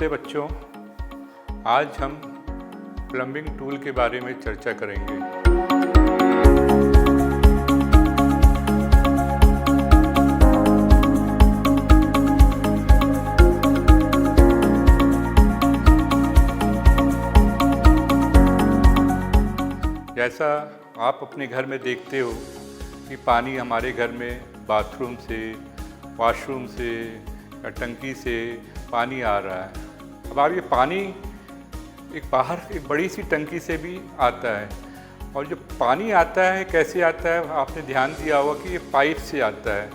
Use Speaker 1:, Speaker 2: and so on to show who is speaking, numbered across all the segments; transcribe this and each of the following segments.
Speaker 1: नमस्ते बच्चों, आज हम प्लम्बिंग टूल के बारे में चर्चा करेंगे। जैसा आप अपने घर में देखते हो कि पानी हमारे घर में बाथरूम से, वॉशरूम से या टंकी से पानी आ रहा है। अब आप ये पानी एक बड़ी सी टंकी से भी आता है, और जो पानी आता है कैसे आता है आपने ध्यान दिया होगा कि ये पाइप से आता है,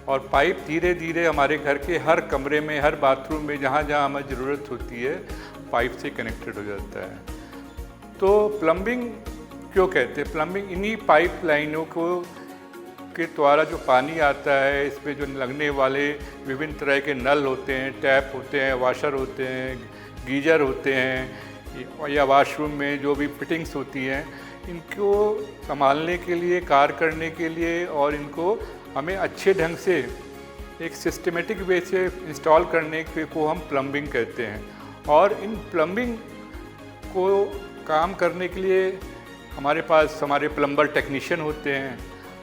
Speaker 1: और पाइप धीरे धीरे हमारे घर के हर कमरे में, हर बाथरूम में, जहाँ जहाँ हमें ज़रूरत होती है पाइप से कनेक्टेड हो जाता है। तो प्लम्बिंग क्यों कहते हैं? प्लम्बिंग इन्हीं पाइप लाइनों के द्वारा जो पानी आता है, इसमें जो लगने वाले विभिन्न तरह के नल होते हैं, टैप होते हैं, वाशर होते हैं, गीजर होते हैं, या वॉशरूम में जो भी फिटिंग्स होती हैं, इनको संभालने के लिए, कार्य करने के लिए, और इनको हमें अच्छे ढंग से एक सिस्टमेटिक वे से इंस्टॉल करने को हम प्लम्बिंग कहते हैं। और इन प्लम्बिंग को काम करने के लिए हमारे पास हमारे प्लम्बर टेक्नीशियन होते हैं।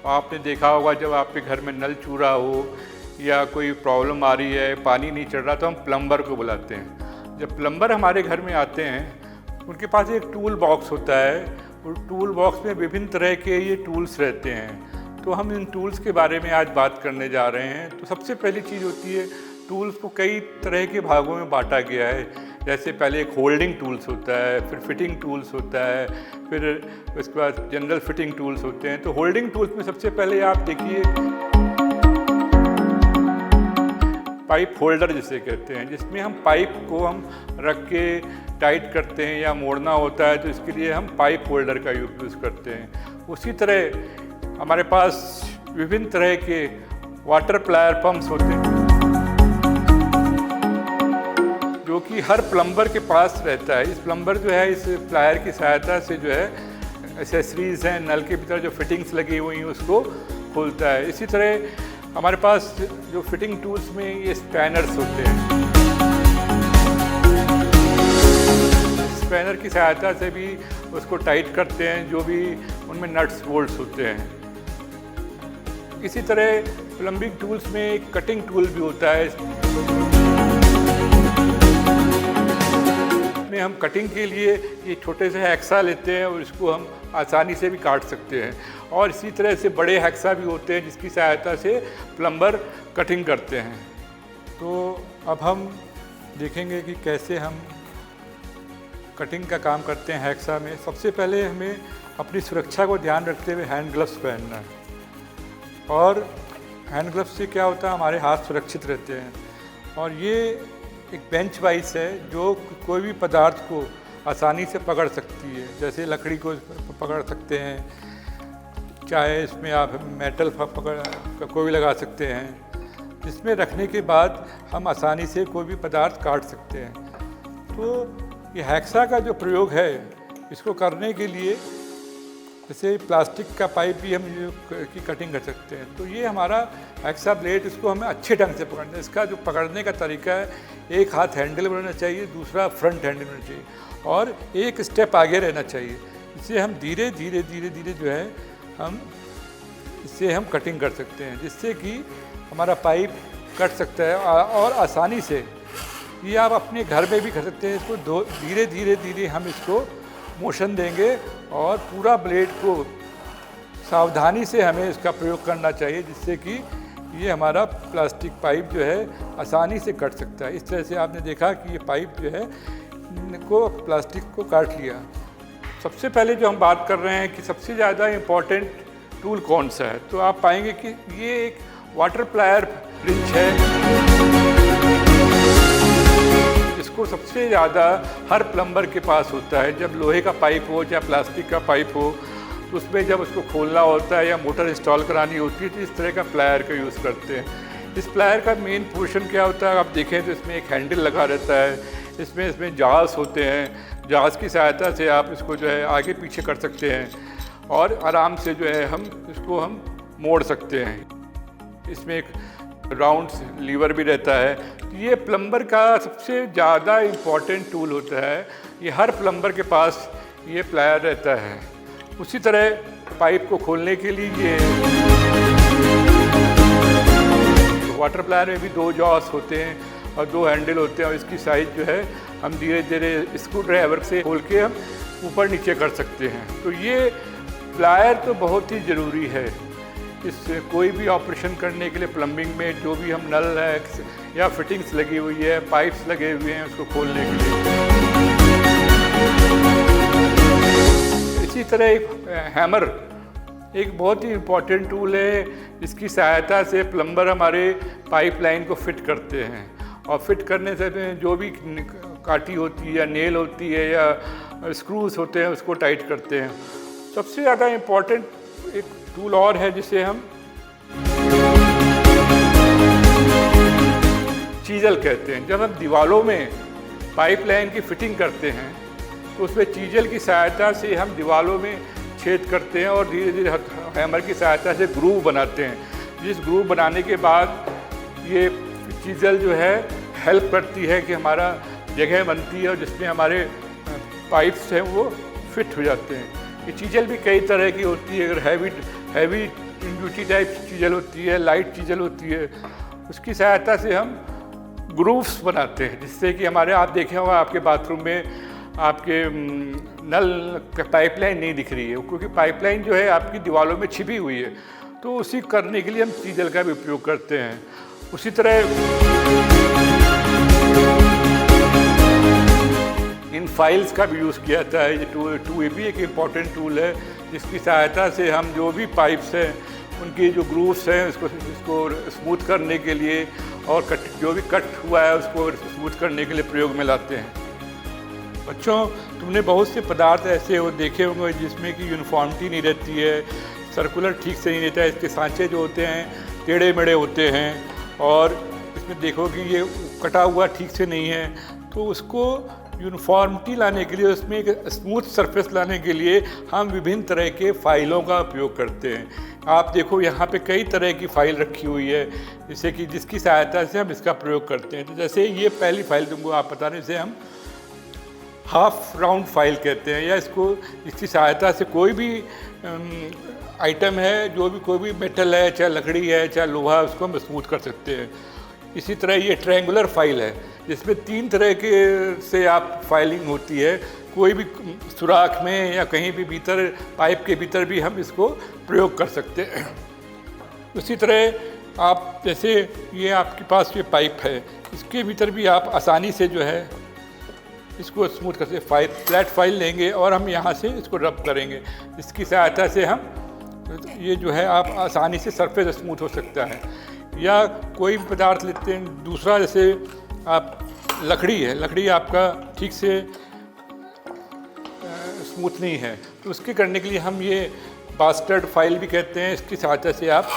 Speaker 1: आपने देखा होगा जब आपके घर में नल चूर रहा हो या कोई प्रॉब्लम आ रही है, पानी नहीं चढ़ रहा, तो हम प्लम्बर को बुलाते हैं। जब प्लम्बर हमारे घर में आते हैं, उनके पास एक टूल बॉक्स होता है, और टूल बॉक्स में विभिन्न तरह के ये टूल्स रहते हैं। तो हम इन टूल्स के बारे में आज बात करने जा रहे हैं। तो सबसे पहली चीज़ होती है, टूल्स को कई तरह के भागों में बांटा गया है। जैसे पहले एक होल्डिंग टूल्स होता है, फिर फिटिंग टूल्स होता है, फिर उसके बाद जनरल फिटिंग टूल्स होते हैं। तो होल्डिंग टूल्स में सबसे पहले आप देखिए पाइप होल्डर जिसे कहते हैं, जिसमें हम पाइप को हम रख के टाइट करते हैं या मोड़ना होता है, तो इसके लिए हम पाइप होल्डर का यूज़ करते हैं। उसी तरह हमारे पास विभिन्न तरह के वाटर प्लायर पंप्स होते हैं, जो कि हर प्लम्बर के पास रहता है। इस प्लम्बर जो है, इस प्लायर की सहायता से जो है एसेसरीज़ हैं, नल के भीतर जो फिटिंग्स लगी हुई हैं उसको खोलता है। इसी तरह हमारे पास जो फिटिंग टूल्स में ये स्पैनर्स होते हैं, स्पैनर की सहायता से भी उसको टाइट करते हैं, जो भी उनमें नट्स बोल्ट्स होते हैं। इसी तरह प्लम्बिंग टूल्स में एक कटिंग टूल भी होता है। में हम कटिंग के लिए ये छोटे से हैक्सा लेते हैं और इसको हम आसानी से भी काट सकते हैं, और इसी तरह से बड़े हैक्सा भी होते हैं जिसकी सहायता से प्लम्बर कटिंग करते हैं। तो अब हम देखेंगे कि कैसे हम कटिंग का काम करते हैं हैक्सा में। सबसे पहले हमें अपनी सुरक्षा को ध्यान रखते हुए हैंड ग्लव्स पहनना है, और हैंड ग्लव्स से क्या होता है, हमारे हाथ सुरक्षित रहते हैं। और ये एक बेंच वाइज है जो कोई भी पदार्थ को आसानी से पकड़ सकती है। जैसे लकड़ी को पकड़ सकते हैं, चाहे इसमें आप मेटल पकड़ कोई भी लगा सकते हैं, जिसमें रखने के बाद हम आसानी से कोई भी पदार्थ काट सकते हैं। तो ये हैक्सा का जो प्रयोग है, इसको करने के लिए जैसे प्लास्टिक का पाइप भी हम की कटिंग कर सकते हैं। तो ये हमारा हैक्सा ब्लेड, इसको हमें अच्छे ढंग से पकड़ना है। इसका जो पकड़ने का तरीका है, एक हाथ हैंडल में रहना चाहिए, दूसरा फ्रंट हैंडल में रहना चाहिए, और एक स्टेप आगे रहना चाहिए। इससे हम धीरे धीरे धीरे धीरे जो है इससे हम कटिंग कर सकते हैं, जिससे कि हमारा पाइप कट सकता है, और आसानी से। ये आप अपने घर में भी कर सकते हैं। इसको धीरे धीरे धीरे हम इसको मोशन देंगे, और पूरा ब्लेड को सावधानी से हमें इसका प्रयोग करना चाहिए, जिससे कि ये हमारा प्लास्टिक पाइप जो है आसानी से कट सकता है। इस तरह से आपने देखा कि ये पाइप जो है प्लास्टिक को काट लिया। सबसे पहले जो हम बात कर रहे हैं कि सबसे ज़्यादा इम्पॉर्टेंट टूल कौन सा है, तो आप पाएंगे कि ये एक वाटर प्लायर रिंच है। इसको सबसे ज़्यादा हर प्लम्बर के पास होता है। जब लोहे का पाइप हो या प्लास्टिक का पाइप हो, तो उसमें जब उसको खोलना होता है या मोटर इंस्टॉल करानी होती है, तो इस तरह का प्लायर का यूज़ करते हैं। इस प्लायर का मेन पोर्शन क्या होता है, आप देखें तो इसमें एक हैंडल लगा रहता है, इसमें जाल्स होते हैं। जाल्स की सहायता से आप इसको जो है आगे पीछे कर सकते हैं, और आराम से जो है हम इसको मोड़ सकते हैं। इसमें एक राउंड लीवर भी रहता है। तो ये प्लम्बर का सबसे ज़्यादा इम्पॉर्टेंट टूल होता है। ये हर प्लम्बर के पास ये प्लायर रहता है। उसी तरह पाइप को खोलने के लिए ये वाटर प्लायर में भी 2 जॉस होते हैं और 2 हैंडल होते हैं, और इसकी साइज़ जो है हम धीरे धीरे स्क्रू ड्राइवर से खोल के हम ऊपर नीचे कर सकते हैं। तो ये प्लायर तो बहुत ही ज़रूरी है इस कोई भी ऑपरेशन करने के लिए। प्लम्बिंग में जो भी हम नल है या फिटिंग्स लगी हुई है, पाइप्स लगे हुए हैं, उसको खोलने के लिए। इसी तरह एक हैमर एक बहुत ही इम्पॉर्टेंट टूल है। इसकी सहायता से प्लम्बर हमारे पाइपलाइन को फिट करते हैं, और फिट करने से जो भी काटी होती है या नेल होती है या स्क्रूज होते हैं उसको टाइट करते हैं। सबसे ज़्यादा इम्पॉर्टेंट एक टूल और है जिसे हम चीजल कहते हैं। जब हम दीवारों में पाइपलाइन की फिटिंग करते हैं तो उसमें चीजल की सहायता से हम दीवारों में छेद करते हैं और धीरे धीरे हैमर की सहायता से ग्रूव बनाते हैं। जिस ग्रूव बनाने के बाद ये चीजल जो है हेल्प करती है कि हमारा जगह बनती है और जिसमें हमारे पाइप्स हैं वो फिट हो जाते हैं। ये चीजल भी कई तरह की होती है। अगर हैवी ड्यूटी टाइप चीजल होती है, लाइट चीजल होती है, उसकी सहायता से हम ग्रूव्स बनाते हैं, जिससे कि हमारे आप देखे होगा आपके बाथरूम में आपके नल पाइपलाइन नहीं दिख रही है, क्योंकि पाइपलाइन जो है आपकी दीवारों में छिपी हुई है। तो उसी करने के लिए हम चीजल का भी उपयोग करते हैं। उसी तरह इन फाइल्स का भी यूज़ किया जाता है। ये 2AB एक इम्पॉर्टेंट टूल है जिसकी सहायता से हम जो भी पाइप्स हैं उनकी जो ग्रूव्स हैं इसको स्मूथ करने के लिए और जो भी कट हुआ है उसको स्मूथ करने के लिए प्रयोग में लाते हैं। बच्चों, तुमने बहुत से पदार्थ ऐसे देखे होंगे जिसमें कि यूनिफॉर्मिटी नहीं रहती है, सर्कुलर ठीक से नहीं रहता है। इसके सांचे जो होते हैं टेढ़े मेढ़े होते हैं, और इसमें देखो कि ये कटा हुआ ठीक से नहीं है। तो उसको यूनिफॉर्मिटी लाने के लिए, उसमें एक स्मूथ सरफेस लाने के लिए हम विभिन्न तरह के फाइलों का उपयोग करते हैं। आप देखो यहाँ पे कई तरह की फ़ाइल रखी हुई है, जैसे कि जिसकी सहायता से हम इसका प्रयोग करते हैं। तो जैसे ये पहली फ़ाइल तुमको आप बता रहे हैं, इसे हम हाफ राउंड फाइल कहते हैं, या इसकी सहायता से कोई भी आइटम है, जो भी कोई भी मेटल है, चाहे लकड़ी है चाहे लोहा, उसको हम स्मूथ कर सकते हैं। इसी तरह ये ट्रायंगुलर फाइल है जिसमें 3 तरह के से आप फाइलिंग होती है। कोई भी सुराख में या कहीं भी भीतर पाइप के भीतर भी हम इसको प्रयोग कर सकते हैं। उसी तरह आप जैसे ये आपके पास ये पाइप है, इसके भीतर भी आप आसानी से जो है इसको स्मूथ करके फ्लैट फाइल लेंगे और हम यहाँ से इसको रब करेंगे। इसकी सहायता से हम ये जो है आप आसानी से सरफेस स्मूथ हो सकता है। या कोई पदार्थ लेते हैं दूसरा, जैसे आप लकड़ी है, लकड़ी आपका ठीक से स्मूथ नहीं है, तो उसके करने के लिए हम ये बास्टर्ड फाइल भी कहते हैं। इसकी सहायता से आप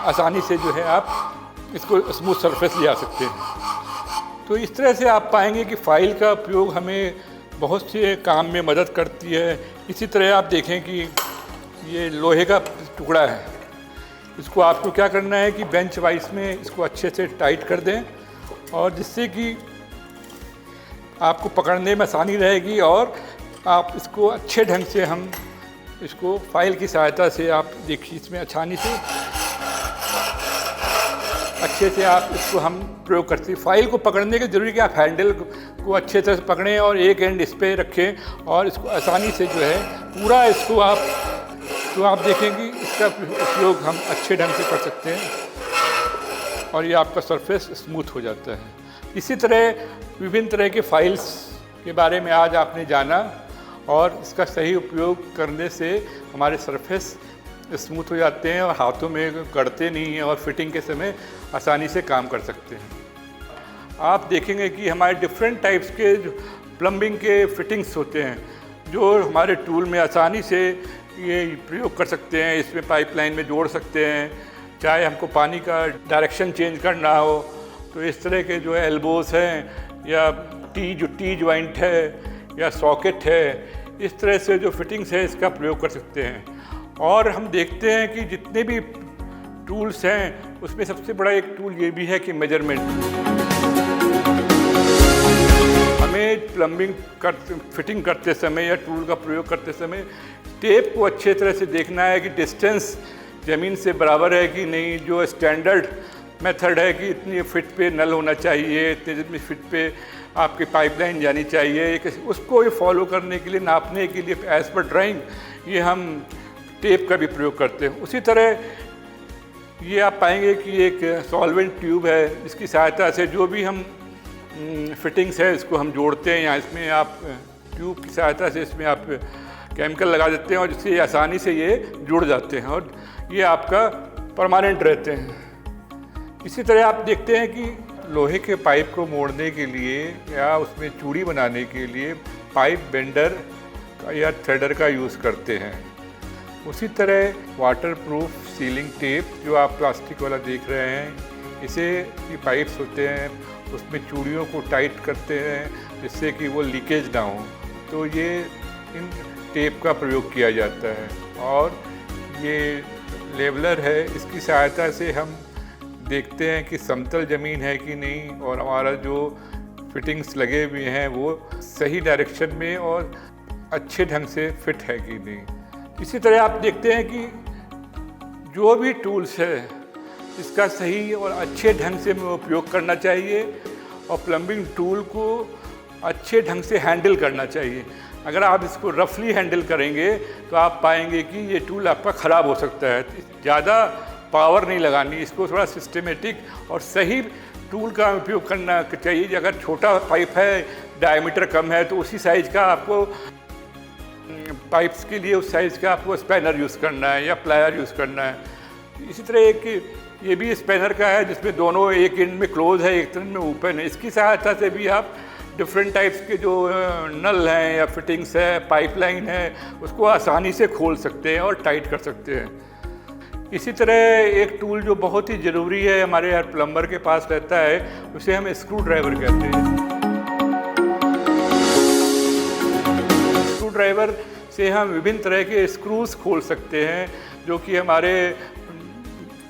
Speaker 1: आसानी से जो है आप इसको स्मूथ सरफेस ले आ सकते हैं। तो इस तरह से आप पाएंगे कि फ़ाइल का उपयोग हमें बहुत से काम में मदद करती है। इसी तरह आप देखें कि ये लोहे का टुकड़ा है, इसको आपको क्या करना है कि बेंच वाइस में इसको अच्छे से टाइट कर दें, और जिससे कि आपको पकड़ने में आसानी रहेगी, और आप इसको अच्छे ढंग से हम इसको फाइल की सहायता से आप देखिए इसमें आसानी से अच्छे से आप इसको हम प्रयोग करते हैं। फाइल को पकड़ने के जरूरी कि आप हैंडल को अच्छे तरह से पकड़ें और एक एंड इस पर रखें और इसको आसानी से जो है पूरा इसको आप देखेंगे इसका उपयोग हम अच्छे ढंग से कर सकते हैं और ये आपका सरफेस स्मूथ हो जाता है। इसी तरह विभिन्न तरह के फाइल्स के बारे में आज आपने जाना, और इसका सही उपयोग करने से हमारे सरफेस स्मूथ हो जाते हैं और हाथों में गड़ते नहीं हैं और फिटिंग के समय आसानी से काम कर सकते हैं। आप देखेंगे कि हमारे डिफरेंट टाइप्स के प्लम्बिंग के फिटिंग्स होते हैं जो हमारे टूल में आसानी से ये प्रयोग कर सकते हैं। इसमें पाइपलाइन में जोड़ सकते हैं, चाहे हमको पानी का डायरेक्शन चेंज करना हो तो इस तरह के जो है एल्बोस हैं या टी जॉइंट है या सॉकेट है, इस तरह से जो फिटिंग्स है इसका प्रयोग कर सकते हैं। और हम देखते हैं कि जितने भी टूल्स हैं उसमें सबसे बड़ा एक टूल ये भी है कि मेजरमेंट। हमें प्लम्बिंग फिटिंग करते समय या टूल का प्रयोग करते समय टेप को अच्छे तरह से देखना है कि डिस्टेंस ज़मीन से बराबर है कि नहीं। जो स्टैंडर्ड मेथड है कि इतनी फिट पे नल होना चाहिए, इतनी फिट पे आपकी पाइपलाइन जानी चाहिए, उसको ये फॉलो करने के लिए, नापने के लिए एज़ पर ड्राइंग ये हम टेप का भी प्रयोग करते हैं। उसी तरह ये आप पाएंगे कि एक सॉल्वेंट ट्यूब है, इसकी सहायता से जो भी हम फिटिंग्स है इसको हम जोड़ते हैं, या इसमें आप ट्यूब की सहायता से इसमें आप केमिकल लगा देते हैं और जिससे आसानी से ये जुड़ जाते हैं और ये आपका परमानेंट रहते हैं। इसी तरह आप देखते हैं कि लोहे के पाइप को मोड़ने के लिए या उसमें चूड़ी बनाने के लिए पाइप बेंडर या थ्रेडर का यूज़ करते हैं। उसी तरह वाटरप्रूफ सीलिंग टेप जो आप प्लास्टिक वाला देख रहे हैं, इसे ये पाइप्स होते हैं उसमें चूड़ियों को टाइट करते हैं जिससे कि वो लीकेज ना हो, तो ये इन टेप का प्रयोग किया जाता है। और ये लेवलर है, इसकी सहायता से हम देखते हैं कि समतल ज़मीन है कि नहीं और हमारा जो फिटिंग्स लगे हुए हैं वो सही डायरेक्शन में और अच्छे ढंग से फिट है कि नहीं। इसी तरह आप देखते हैं कि जो भी टूल्स है इसका सही और अच्छे ढंग से उपयोग करना चाहिए और प्लम्बिंग टूल को अच्छे ढंग से हैंडल करना चाहिए। अगर आप इसको रफली हैंडल करेंगे तो आप पाएंगे कि ये टूल आपका ख़राब हो सकता है। ज़्यादा पावर नहीं लगानी, इसको थोड़ा सिस्टमेटिक और सही टूल का उपयोग करना चाहिए। अगर छोटा पाइप है, डायमीटर कम है, तो उसी साइज़ का आपको पाइप्स के लिए उस साइज़ का आपको स्पैनर यूज़ करना है या प्लायर यूज़ करना है। इसी तरह एक ये भी स्पैनर का है जिसमें दोनों एक एंड में क्लोज है, एक एंड में ओपन है। इसकी सहायता से भी आप डिफरेंट टाइप्स के जो नल हैं या फिटिंग्स है, पाइपलाइन है, उसको आसानी से खोल सकते हैं और टाइट कर सकते हैं। इसी तरह एक टूल जो बहुत ही ज़रूरी है हमारे हर प्लम्बर के पास रहता है, उसे हम स्क्रू ड्राइवर कहते हैं। स्क्रू ड्राइवर से हम विभिन्न तरह के स्क्रूज खोल सकते हैं जो कि हमारे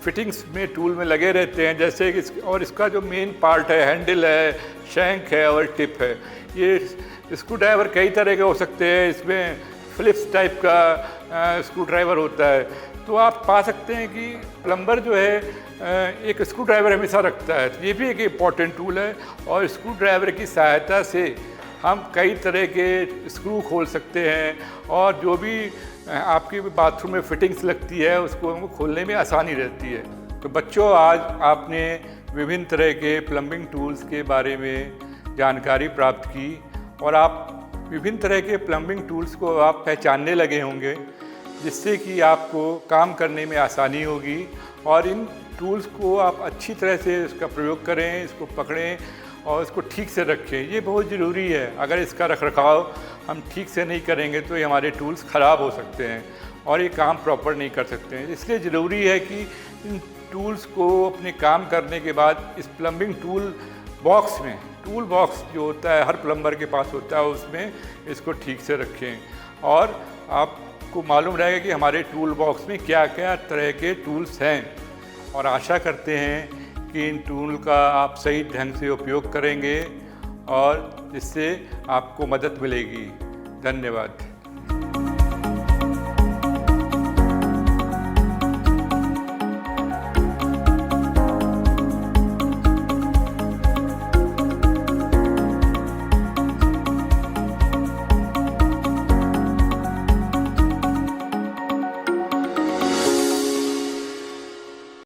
Speaker 1: फिटिंग्स में टूल में लगे रहते हैं। जैसे कि और इसका जो मेन पार्ट है, हैंडल है, शैंक है और टिप है। ये स्क्रू ड्राइवर कई तरह के हो सकते हैं। इसमें फिलिप्स टाइप का स्क्रू ड्राइवर होता है। तो आप पा सकते हैं कि प्लम्बर जो है एक स्क्रू ड्राइवर हमेशा रखता है। ये भी एक इम्पॉर्टेंट टूल है और स्क्रू ड्राइवर की सहायता से हम कई तरह के स्क्रू खोल सकते हैं और जो भी आपकी बाथरूम में फिटिंग्स लगती है उसको हमको खोलने में आसानी रहती है। तो बच्चों, आज आपने विभिन्न तरह के प्लम्बिंग टूल्स के बारे में जानकारी प्राप्त की और आप विभिन्न तरह के प्लम्बिंग टूल्स को आप पहचानने लगे होंगे, जिससे कि आपको काम करने में आसानी होगी और इन टूल्स को आप अच्छी तरह से इसका प्रयोग करें, इसको पकड़ें और इसको ठीक से रखें। ये बहुत ज़रूरी है। अगर इसका रखरखाव हम ठीक से नहीं करेंगे तो ये हमारे टूल्स ख़राब हो सकते हैं और ये काम प्रॉपर नहीं कर सकते हैं। इसलिए ज़रूरी है कि इन टूल्स को अपने काम करने के बाद इस प्लम्बिंग टूल बॉक्स में, टूल बॉक्स जो होता है हर प्लम्बर के पास होता है, उसमें इसको ठीक से रखें और आपको मालूम रहेगा कि हमारे टूल बॉक्स में क्या क्या तरह के टूल्स हैं। और आशा करते हैं कि इन टूल का आप सही ढंग से उपयोग करेंगे और इससे आपको मदद मिलेगी। धन्यवाद।